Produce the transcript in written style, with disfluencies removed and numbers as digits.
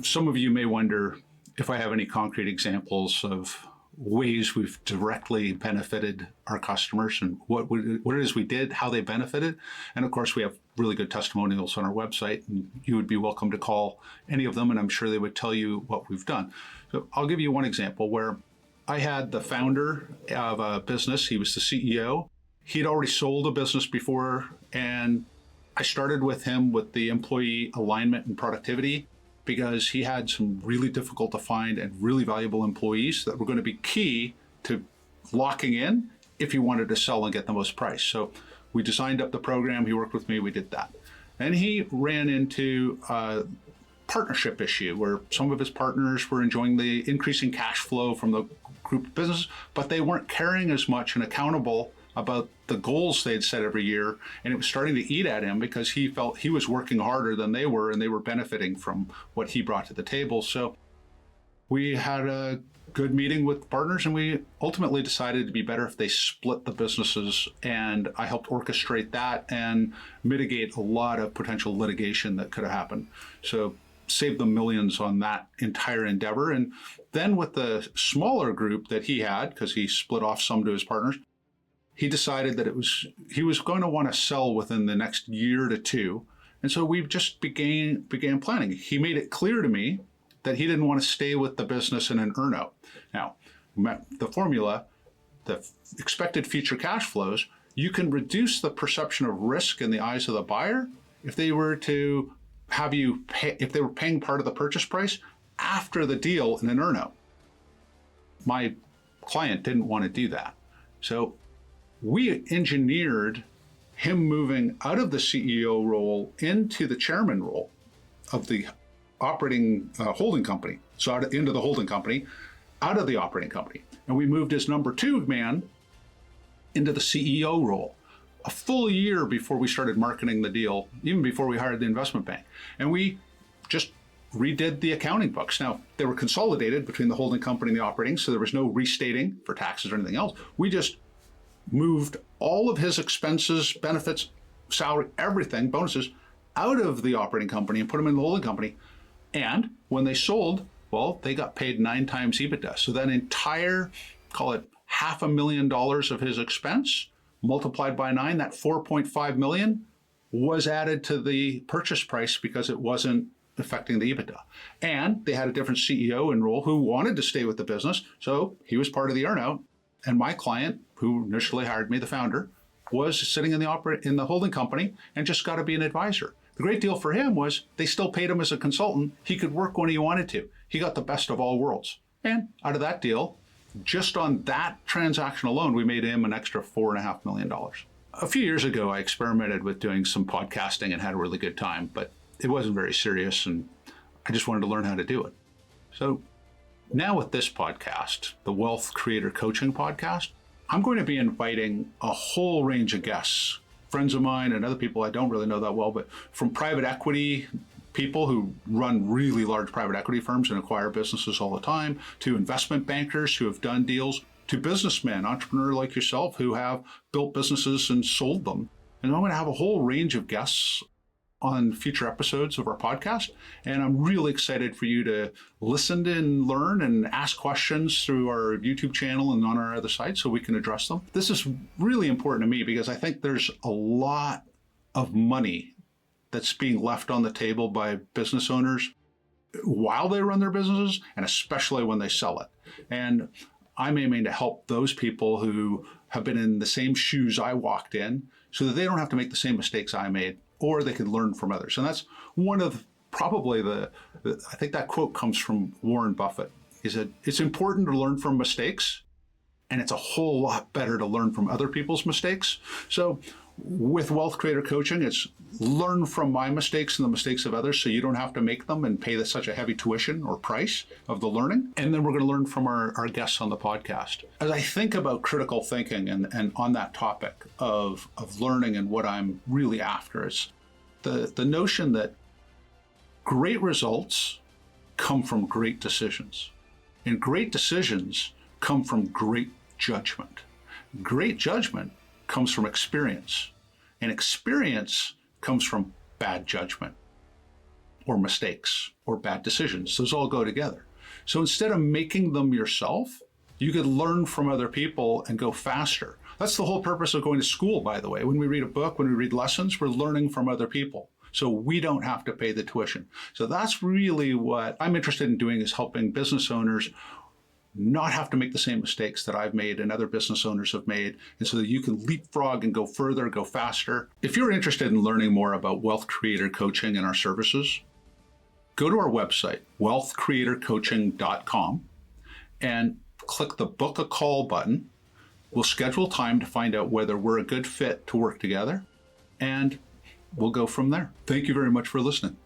Some of you may wonder if I have any concrete examples of ways we've directly benefited our customers and what it is we did, how they benefited. And of course, we have really good testimonials on our website, and you would be welcome to call any of them, and I'm sure they would tell you what we've done. So I'll give you one example where I had the founder of a business. He was the CEO. He'd already sold a business before, and I started with him with the employee alignment and productivity, because he had some really difficult to find and really valuable employees that were going to be key to locking in if he wanted to sell and get the most price. So we designed up the program. He worked with me. We did that. And he ran into a partnership issue where some of his partners were enjoying the increasing cash flow from the group of businesses, but they weren't caring as much and accountable about the goals they'd set every year. And it was starting to eat at him because he felt he was working harder than they were, and they were benefiting from what he brought to the table. So we had a good meeting with partners, and we ultimately decided it'd be better if they split the businesses. And I helped orchestrate that and mitigate a lot of potential litigation that could have happened. So saved them millions on that entire endeavor. And then with the smaller group that he had, because he split off some to his partners, he decided that he was going to want to sell within the next year to two. And so we just began planning. He made it clear to me that he didn't want to stay with the business in an earnout. Now, the formula, the expected future cash flows, you can reduce the perception of risk in the eyes of the buyer if they were to have you pay, if they were paying part of the purchase price after the deal in an earnout. My client didn't want to do that. So we engineered him moving out of the CEO role into the chairman role of the operating holding company. So into the holding company, out of the operating company. And we moved his number two man into the CEO role a full year before we started marketing the deal, even before we hired the investment bank. And we just redid the accounting books. Now, they were consolidated between the holding company and the operating, so there was no restating for taxes or anything else. We just moved all of his expenses, benefits, salary, everything, bonuses, out of the operating company and put them in the holding company. And when they sold, well, they got paid 9 times EBITDA. So that entire, call it $500,000 of his expense multiplied by 9, that 4.5 million was added to the purchase price because it wasn't affecting the EBITDA. And they had a different CEO in role who wanted to stay with the business. So he was part of the earnout. And my client, who initially hired me, the founder, was sitting in the holding company and just got to be an advisor. The great deal for him was they still paid him as a consultant. He could work when he wanted to. He got the best of all worlds. And out of that deal, just on that transaction alone, we made him an extra $4.5 million. A few years ago, I experimented with doing some podcasting and had a really good time, but it wasn't very serious, and I just wanted to learn how to do it. So now with this podcast, the Wealth Creator Coaching Podcast, I'm going to be inviting a whole range of guests, friends of mine and other people I don't really know that well, but from private equity people who run really large private equity firms and acquire businesses all the time, to investment bankers who have done deals, to businessmen, entrepreneurs like yourself who have built businesses and sold them. And I'm going to have a whole range of guests on future episodes of our podcast. And I'm really excited for you to listen and learn and ask questions through our YouTube channel and on our other sites so we can address them. This is really important to me because I think there's a lot of money that's being left on the table by business owners while they run their businesses, and especially when they sell it. And I'm aiming to help those people who have been in the same shoes I walked in so that they don't have to make the same mistakes I made, or they can learn from others. And that's one of probably I think that quote comes from Warren Buffett. He said, it's important to learn from mistakes, and it's a whole lot better to learn from other people's mistakes. So with Wealth Creator Coaching, it's learn from my mistakes and the mistakes of others so you don't have to make them and pay such a heavy tuition or price of the learning. And then we're going to learn from our guests on the podcast. As I think about critical thinking and on that topic of learning and what I'm really after, it's the notion that great results come from great decisions. And great decisions come from great judgment. Great judgment comes from experience, and experience comes from bad judgment. or mistakes or bad decisions. Those all go together. So instead of making them yourself, you could learn from other people and go faster. That's the whole purpose of going to school, by the way. When we read a book, when we read lessons, we're learning from other people. So we don't have to pay the tuition. So that's really what I'm interested in doing, is helping business owners not have to make the same mistakes that I've made and other business owners have made, and so that you can leapfrog and go further, go faster. If you're interested in learning more about wealth creator coaching and our services, go to our website, wealthcreatorcoaching.com, and click the book a call button. We'll schedule time to find out whether we're a good fit to work together, and we'll go from there. Thank you very much for listening.